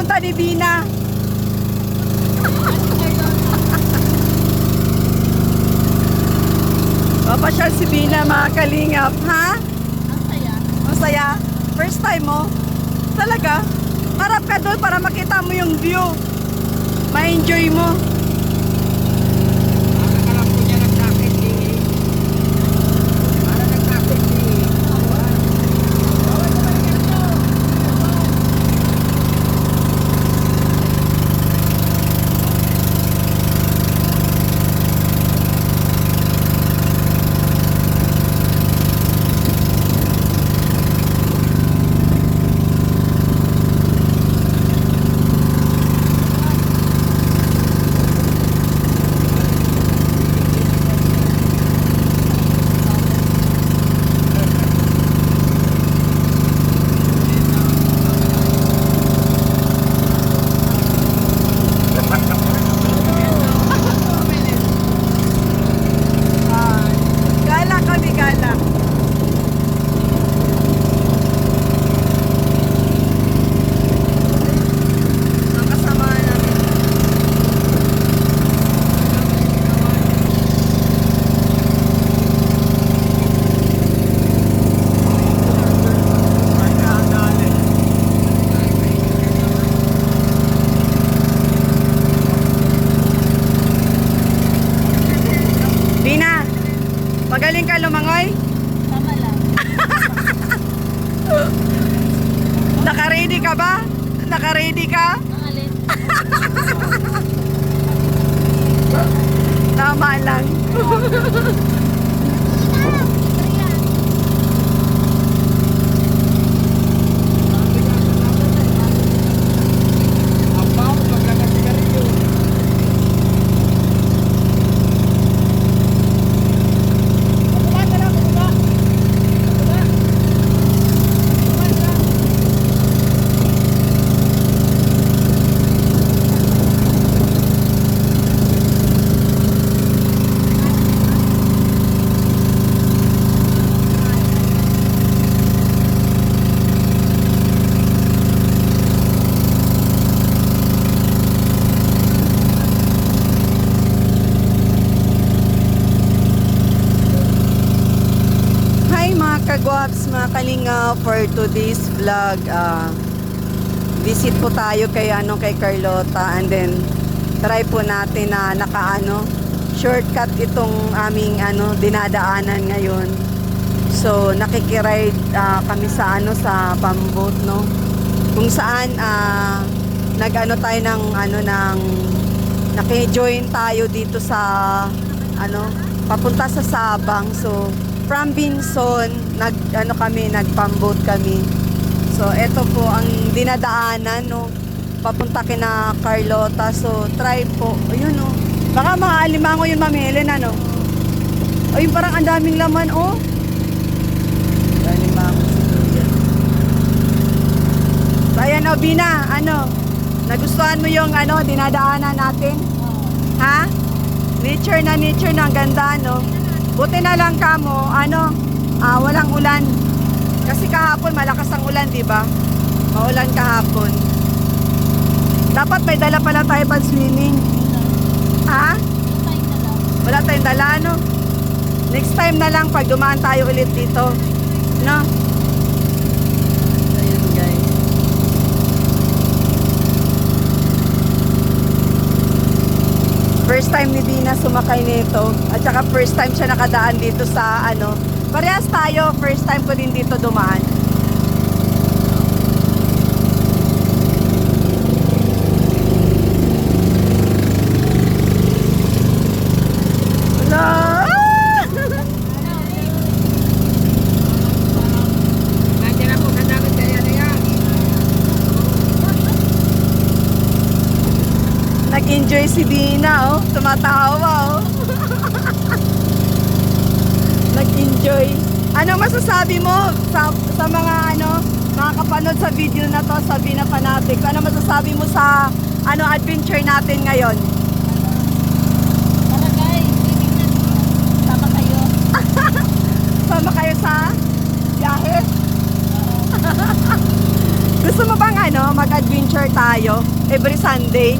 pupunta ni Bina? Papasyal si Bina, mga kalingap. Ha? Ang saya. Masaya? First time mo? Talaga? Harap ka doon para makita mo yung view. Ma-enjoy mo. Alam ko niya nagtakit eh. Para nagtakit eh. Gala kami, gala. Ang kasama namin. Bina, magaling ka lumangoy? Tama lang. Naka-ready ka ba? Naka-ready ka? Ang alin? Tama lang. Ang baho, maglagas sigarilyo. Hi mga kagwaps, mga kalinga, for today's vlog, visit po tayo kay Carlota, and then try po natin na shortcut itong aming dinadaanan ngayon. So nakikiride kami sa sa pambot, no, kung saan tayo ng naki-join tayo dito sa papunta sa Sabang. So from Binson, nagpambot kami. So, ito po ang dinadaanan, no, papunta kina Carlota. So, try po. Ayun, no. Baka mga alimango yun, Ma'am Helen, ano? Ayun, parang ang daming laman, oh. Alimango siguro. So, ayan, oh, Bina, nagustuhan mo yung, dinadaanan natin? Ha? Nature na, ang ganda, no? Buti na lang kamo, walang ulan. Kasi kahapon malakas ang ulan, di ba? Maulan kahapon. Dapat may dala pala tayo pag swimming. Ha? Wala tayong dala, no? Next time na lang pag dumaan tayo ulit dito. No? Ayun, guys. First time ni Dina sumakay nito. At saka first time siya nakadaan dito sa parehas tayo, first time ko din dito dumaan. Wala! Nandiyan ako sa dagat kaya na yan. Nag-enjoy si Dina, oh. Tumatawa, oh. Nag-enjoy. Ano masasabi mo sa mga makakapanood sa video na to, sa Bina Fanatics? Ano masasabi mo sa adventure natin ngayon? Tara guys, swimming na. Sama kayo. Sama kayo sa biyahe? Gusto mo bang mag-adventure tayo every Sunday?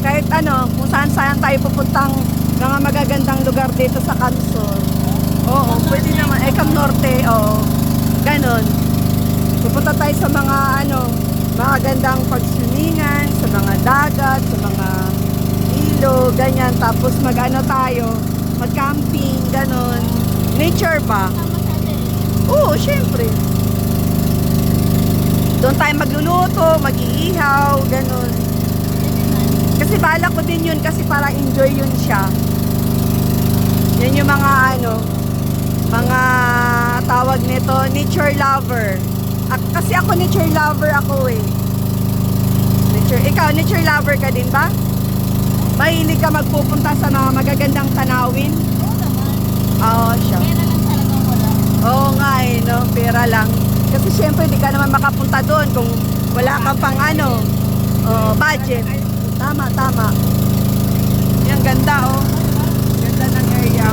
Kahit kung saan tayo pupuntang mga magagandang lugar dito sa Cansor. Oo, pwede naman. Cam Norte, oo. Ganon. Pupunta tayo sa mga magagandang pagswimingan, sa mga dagat, sa mga ilog, ganyan. Tapos tayo, mag-camping, ganon. Nature ba? Tama sa atin. Oo, syempre. Doon tayo magluluto, mag-iihaw, ganon. Kasi bala ko din yun kasi para enjoy yun siya. Yan yung mga mga tawag nito, nature lover. Kasi ako nature lover ako eh. Ikaw, nature lover ka din ba? Mahilig ka magpupunta sa mga magagandang tanawin? Oo naman. Oo, siya. Pera lang talagang wala. Oo nga no, pera lang. Kasi syempre di ka naman makapunta doon kung wala kang pang budget. Tama. Yan, ganda oh. Ganda ng area.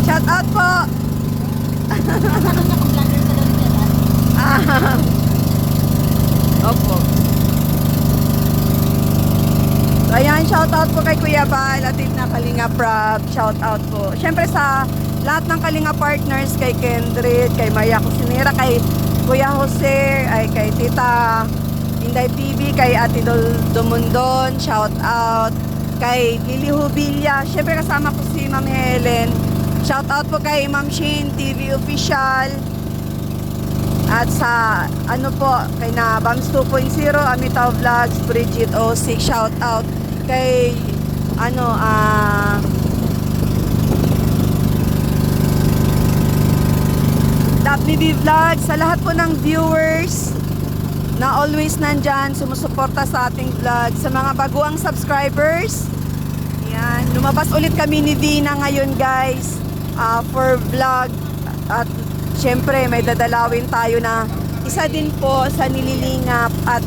Shout out po. Vlogger ka daw nila. Opo. So, ayan, shout out po kay Kuya Bal, atin na Kalinga Prab, shout out po. Siyempre sa lahat ng Kalinga partners, kay Kendrick, kay Maya Cusinera, kay Kuya Jose, ay kay Tita Inday TV, kay Ate Dumundon, shout out. Kay Lily Hubilla, siyempre kasama ko si Ma'am Helen. Shout out po kay Ma'am Shane TV Official. At sa kay na Bams 2.0, Amitaw Vlogs, Bridget O6, shout out kay Daphne B Vlogs, sa lahat po ng viewers na always nandyan, sumusuporta sa ating vlog, sa mga baguang subscribers. Yan, lumabas ulit kami ni Dina ngayon guys, for vlog. At syempre may dadalawin tayo na isa din po sa nililingap at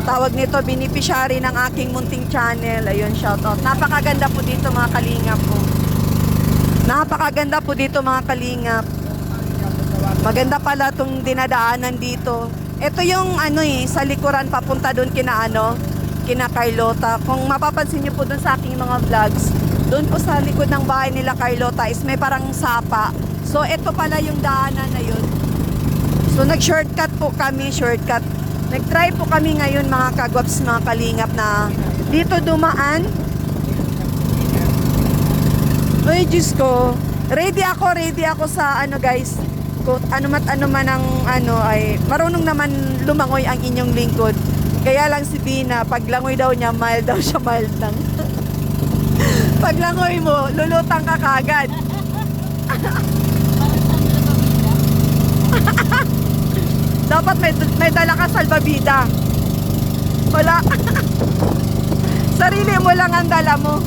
tawag nito beneficiary ng aking munting channel. Ayun, shout out. Napakaganda po dito mga kalingap po. Napakaganda po dito mga kalingap. Maganda pala tong dinadaanan dito. Ito yung sa likuran papunta doon kina Carlota. Kung mapapansin niyo po doon sa aking mga vlogs, doon po sa likod ng bahay nila Carlota is may parang sapa. So ito pala yung daanan na yun. So nag-shortcut po kami, Nag-try po kami ngayon mga kagwaps, mga kalingap na dito dumaan. Ay, Diyos ko. Ready ako sa guys. Kung ano man ang ay marunong naman lumangoy ang inyong lingkod. Kaya lang si Dina, paglangoy daw niya, mild daw siya, mild lang. Paglangoy mo, lulutang ka kagad. Parang saan nila pamilya? Dapat may dala ka salbabida. Wala. Sarili mo lang ang dala mo.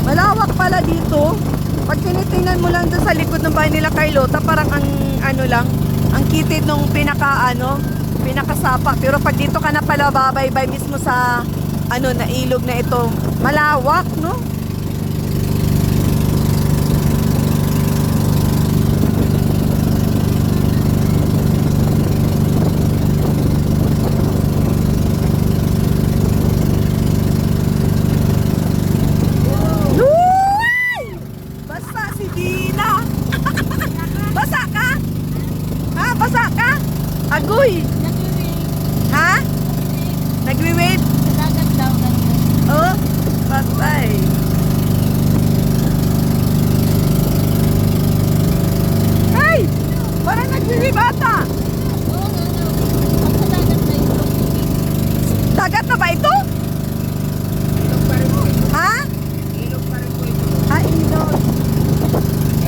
Malawak pala dito. Pag tinitingnan mo lang doon sa likod ng bahay nila Carlota, parang ang ang kitid nung pinakasapa. Pero pag dito ka na pala babaybay mismo sa na ilog na ito, malawak, no? Basa ka? Agoy. Nag-ring. Ha? Nagwi-wave? Sa dagat daw, ganun. Oh, patay. Ay! Parang nagwi-wave ata. Oo nga, no. Pag sa dagat na yung Dagat na ba ito? Ilog pa rin po ito. Ha? Ilog pa rin po ito. Ah, ilog.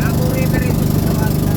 Yabu River ito sa tawag na.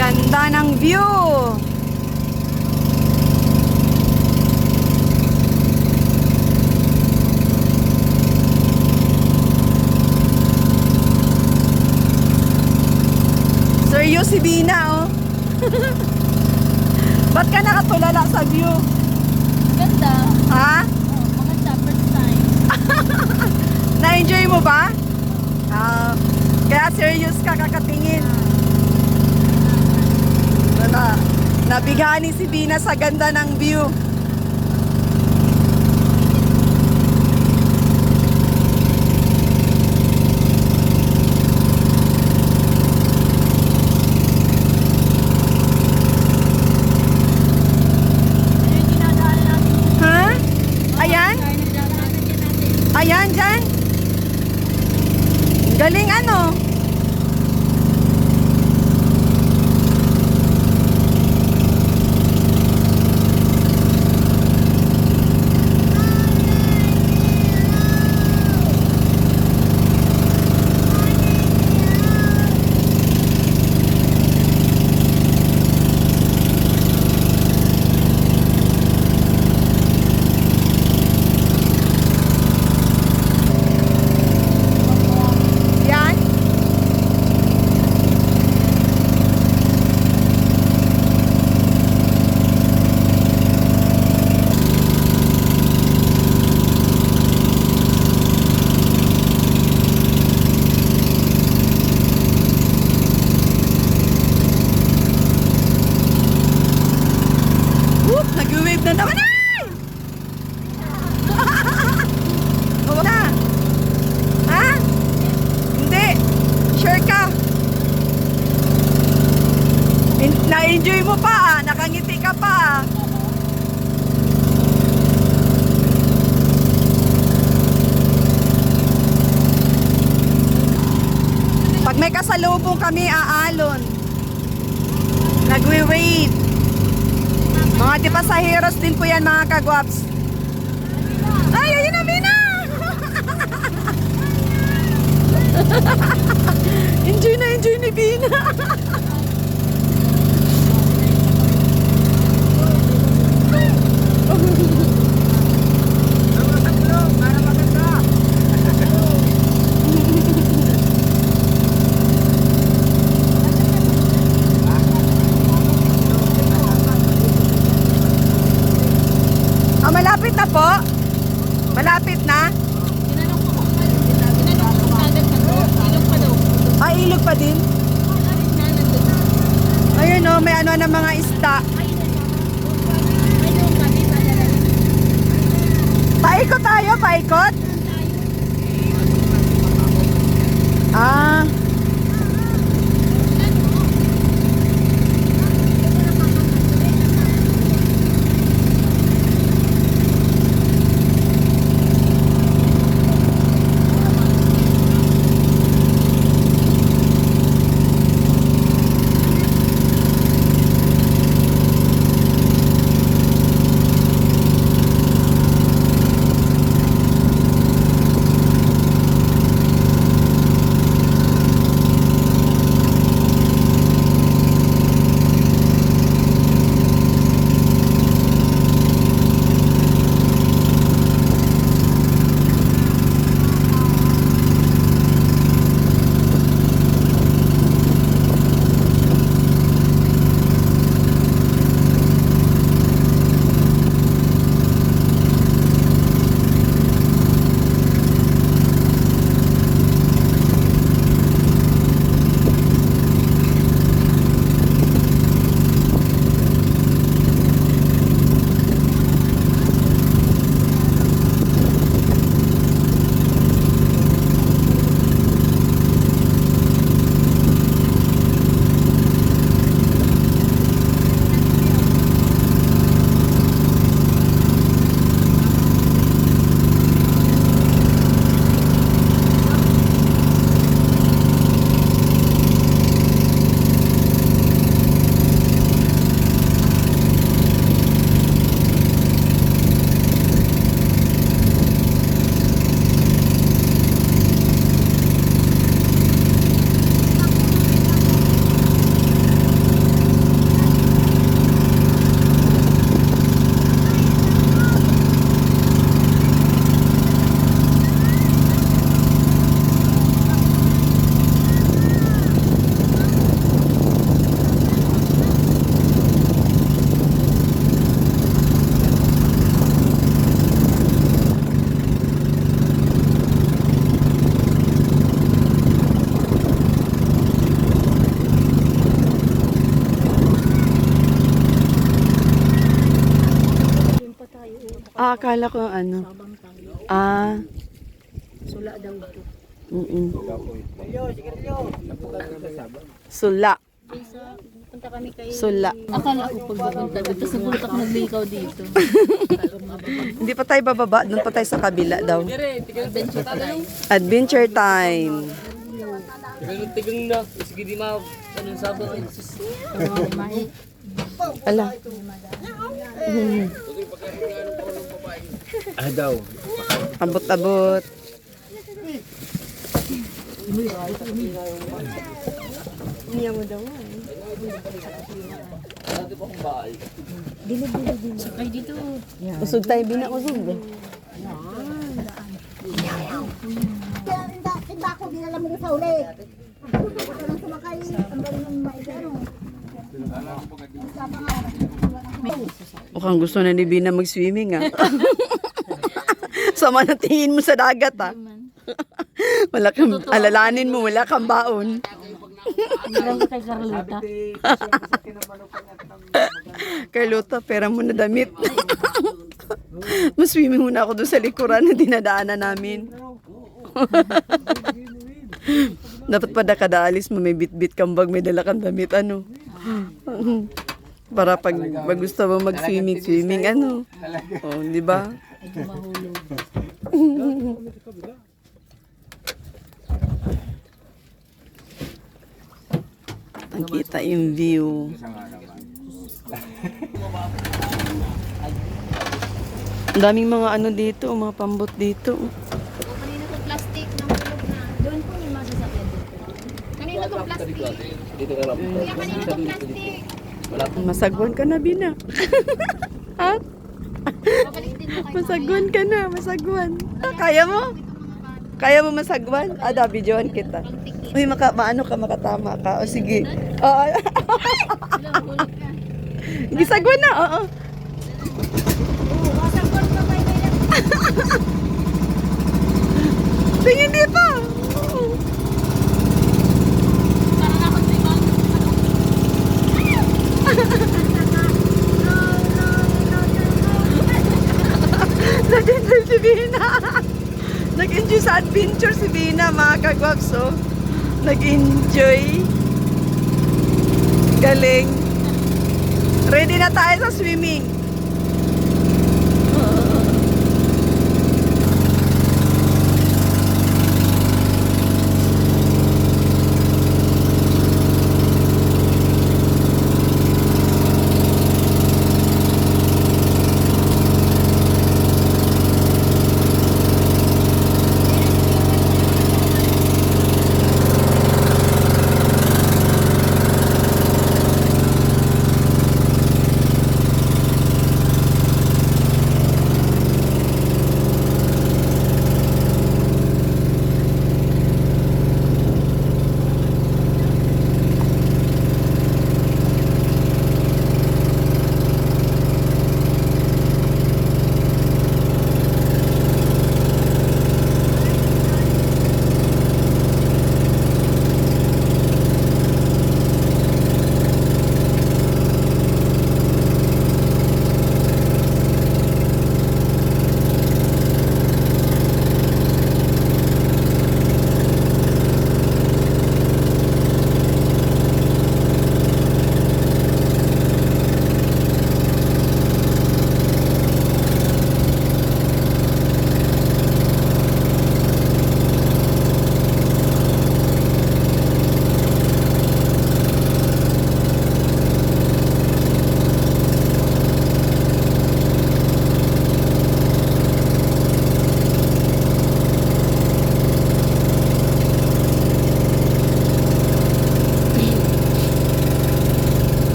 Ganda ng view. Serious si Bina, oh. Ba't ka nakatulala sa view? Maganda. Ha? Oh, maganda. First time. Na-enjoy mo ba? Ah, kaya serious ka kakatingin. Nabighani si Bina sa ganda ng view. Ano yung dinadaan natin? Ha? Ayan? Tayo nagdadaanan din natin. Ayan, dyan. Galing ano? Na-enjoy mo pa ah. Nakangiti ka pa ah. Pag may kasalubong kami, aalon. Nagwi-wait. Mga di pasaheros din po yan, mga kagwaps. Ay, ayun na, Mina! Enjoy ni Bina. Sa gulong, para maganda. Ah, malapit na po? Malapit na? Tinanong ko kung agad na to. Ilong pa daw. Ah, ilog pa din? Wala rin na nandun. Ayun oh, may ano ng mga isda. May doon kami, padala rin. Paikot tayo, paikot? Ah, akala ko ano. Ah, Sula daw ito. Sula. Punta kami kay... Sula. Akala ko pagpupunta dito. Tapos napunta ko naglikaw dito. Hindi pa tayo bababa, doon pa tayo sa kabila daw. Adventure time. Adventure time. Tigang na, sige di ma, anong sabot ay Ala. Ah daw. Abot-abot. Niya mo daw. Sakay dito. Usog tayo, Bina, usog. Hindi ako dinala mo sa uli. Ako lang sumakay. Ang galing ng maigano. Mukhang gusto na ni Bina mag-swimming ah. Sama na tingin mo sa dagat ah. Wala kang, alalanin mo, wala kang baon. Ilang kay Carlota. Carlota, pera mo na damit. Mas-swimming muna ako doon sa likuran na dinadaanan namin. Dapat pa kada alis mo may bit-bit kang bag, may dala kang damit, ano. Para pag gusto mo mag-swimming, ano? Oh, di ba? Ang kita yung view. Ang daming mga ano dito, mga pambot dito. Kanina itong plastic ng tulog na. Doon po yung masasakyan dito. Kanina itong plastic. Dito ka lang. Kuya, kanina itong plastic. Masagwan ka na, Bina. Ha? Babalik din mo kayo. Masagwan ka na, masagwan. Kaya mo? Kaya mo masagwan? Ada, videoan kita. Uy, maano ka, makatama ka. O sige. Oo. Gisagwan na, oo. Masagwan ka ba yun? Tingin dito. Para na akong diba? Nag-enjoy si Bina. Nag-enjoy sa adventure si Bina, mga kagwaps, oh. Nag-enjoy. Galing. Ready na tayo sa swimming.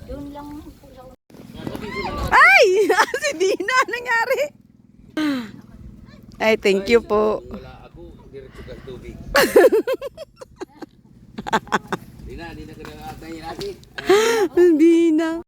Doon lang po sa Ay! Si Bina, nangyari? Ay, thank you po. Wala ako, diretso ka tubig. Di na ka na atayin natin. Bina.